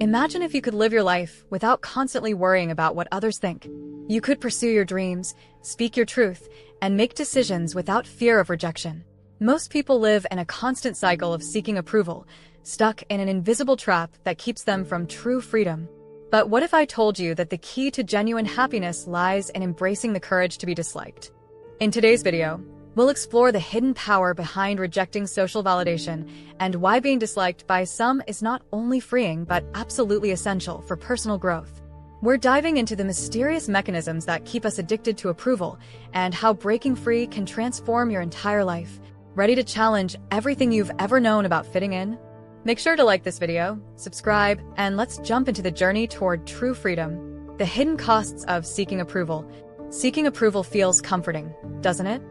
Imagine if you could live your life without constantly worrying about what others think. You could pursue your dreams, speak your truth, and make decisions without fear of rejection. Most people live in a constant cycle of seeking approval, stuck in an invisible trap that keeps them from true freedom. But what if I told you that the key to genuine happiness lies in embracing the courage to be disliked? In today's video, we'll explore the hidden power behind rejecting social validation and why being disliked by some is not only freeing but absolutely essential for personal growth. We're diving into the mysterious mechanisms that keep us addicted to approval and how breaking free can transform your entire life. Ready to challenge everything you've ever known about fitting in? Make sure to like this video, subscribe, and let's jump into the journey toward true freedom. The hidden costs of seeking approval. Seeking approval feels comforting, doesn't it?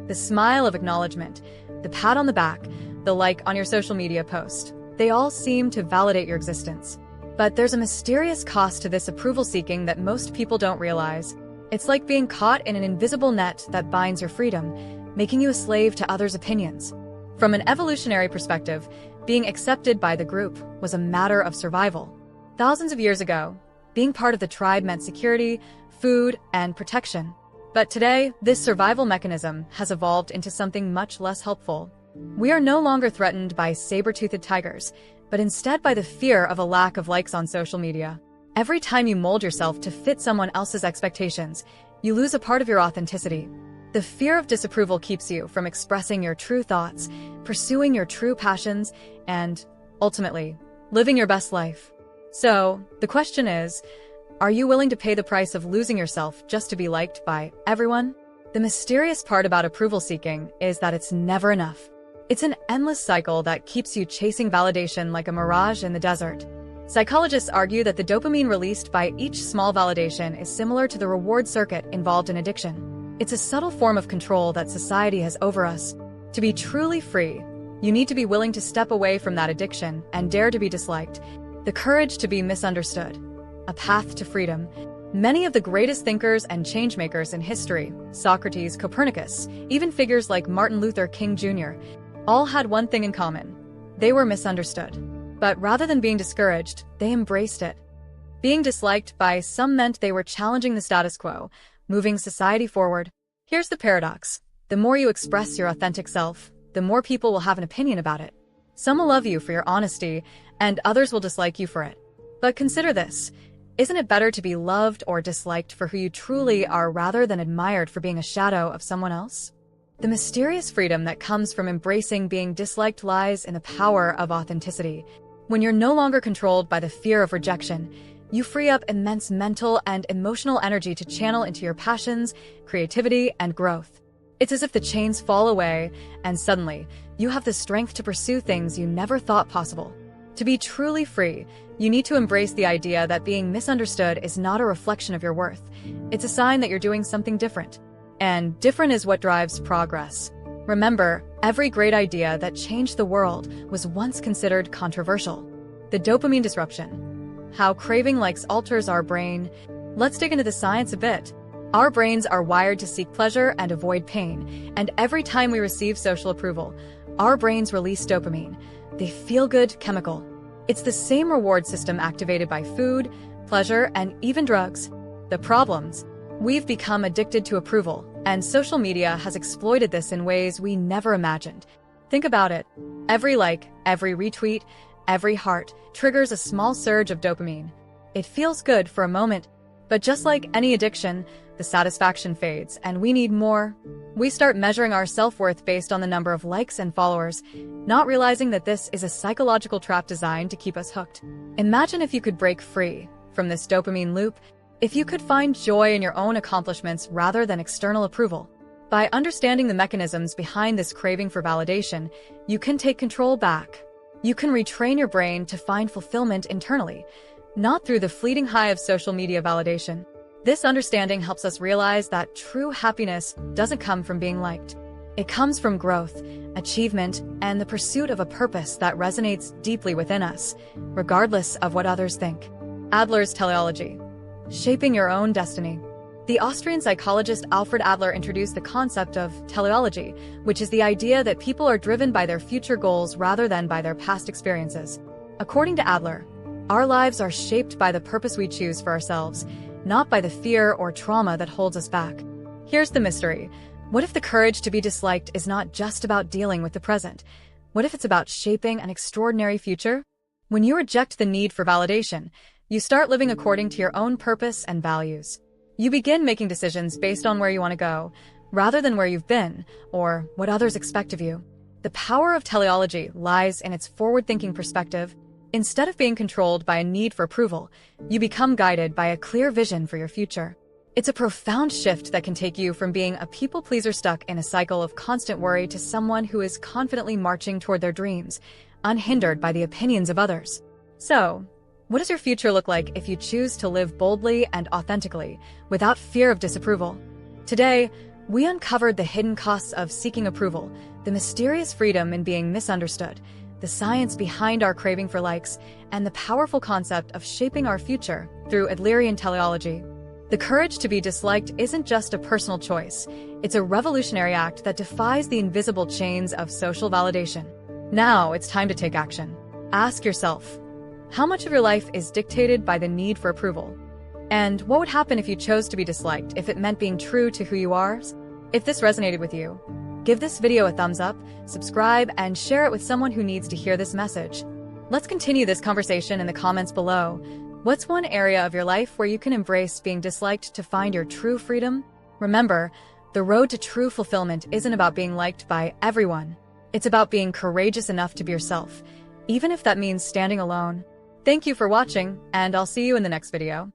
The smile of acknowledgement, the pat on the back, the like on your social media post. They all seem to validate your existence. But there's a mysterious cost to this approval seeking that most people don't realize. It's like being caught in an invisible net that binds your freedom, making you a slave to others' opinions. From an evolutionary perspective, being accepted by the group was a matter of survival. Thousands of years ago, being part of the tribe meant security, food, and protection. But today, this survival mechanism has evolved into something much less helpful. We are no longer threatened by saber-toothed tigers, but instead by the fear of a lack of likes on social media. Every time you mold yourself to fit someone else's expectations, you lose a part of your authenticity. The fear of disapproval keeps you from expressing your true thoughts, pursuing your true passions, and, ultimately, living your best life. So, the question is, are you willing to pay the price of losing yourself just to be liked by everyone? The mysterious part about approval seeking is that it's never enough. It's an endless cycle that keeps you chasing validation like a mirage in the desert. Psychologists argue that the dopamine released by each small validation is similar to the reward circuit involved in addiction. It's a subtle form of control that society has over us. To be truly free, you need to be willing to step away from that addiction and dare to be disliked. The courage to be misunderstood. A path to freedom. Many of the greatest thinkers and changemakers in history, Socrates, Copernicus, even figures like Martin Luther King Jr., all had one thing in common. They were misunderstood. But rather than being discouraged, they embraced it. Being disliked by some meant they were challenging the status quo, moving society forward. Here's the paradox. The more you express your authentic self, the more people will have an opinion about it. Some will love you for your honesty, and others will dislike you for it. But consider this. Isn't it better to be loved or disliked for who you truly are rather than admired for being a shadow of someone else? The mysterious freedom that comes from embracing being disliked lies in the power of authenticity. When you're no longer controlled by the fear of rejection, you free up immense mental and emotional energy to channel into your passions, creativity, and growth. It's as if the chains fall away, and suddenly, you have the strength to pursue things you never thought possible. To be truly free, you need to embrace the idea that being misunderstood is not a reflection of your worth. It's a sign that you're doing something different. And different is what drives progress. Remember, every great idea that changed the world was once considered controversial. The dopamine disruption. How craving likes alters our brain. Let's dig into the science a bit. Our brains are wired to seek pleasure and avoid pain, and every time we receive social approval, our brains release dopamine, the feel-good chemical. It's the same reward system activated by food, pleasure, and even drugs. The problems? We've become addicted to approval, and social media has exploited this in ways we never imagined. Think about it. Every like, every retweet, every heart triggers a small surge of dopamine. It feels good for a moment, but just like any addiction, the satisfaction fades, and we need more. We start measuring our self-worth based on the number of likes and followers, not realizing that this is a psychological trap designed to keep us hooked. Imagine if you could break free from this dopamine loop, if you could find joy in your own accomplishments rather than external approval. By understanding the mechanisms behind this craving for validation, you can take control back. You can retrain your brain to find fulfillment internally, not through the fleeting high of social media validation. This understanding helps us realize that true happiness doesn't come from being liked. It comes from growth, achievement, and the pursuit of a purpose that resonates deeply within us, regardless of what others think. Adler's teleology. Shaping your own destiny. The Austrian psychologist Alfred Adler introduced the concept of teleology, which is the idea that people are driven by their future goals rather than by their past experiences. According to Adler, Our lives are shaped by the purpose we choose for ourselves, not by the fear or trauma that holds us back. Here's the mystery. What if the courage to be disliked is not just about dealing with the present? What if it's about shaping an extraordinary future? When you reject the need for validation, you start living according to your own purpose and values. You begin making decisions based on where you want to go, rather than where you've been or what others expect of you. The power of teleology lies in its forward-thinking perspective. Instead of being controlled by a need for approval, you become guided by a clear vision for your future. It's a profound shift that can take you from being a people-pleaser stuck in a cycle of constant worry to someone who is confidently marching toward their dreams, unhindered by the opinions of others. So, what does your future look like if you choose to live boldly and authentically, without fear of disapproval? Today, we uncovered the hidden costs of seeking approval, the mysterious freedom in being misunderstood, the science behind our craving for likes, and the powerful concept of shaping our future through Adlerian teleology. The courage to be disliked isn't just a personal choice. It's a revolutionary act that defies the invisible chains of social validation. Now it's time to take action. Ask yourself, how much of your life is dictated by the need for approval? And what would happen if you chose to be disliked if it meant being true to who you are? If this resonated with you, give this video a thumbs up, subscribe, and share it with someone who needs to hear this message. Let's continue this conversation in the comments below. What's one area of your life where you can embrace being disliked to find your true freedom? Remember, the road to true fulfillment isn't about being liked by everyone. It's about being courageous enough to be yourself, even if that means standing alone. Thank you for watching, and I'll see you in the next video.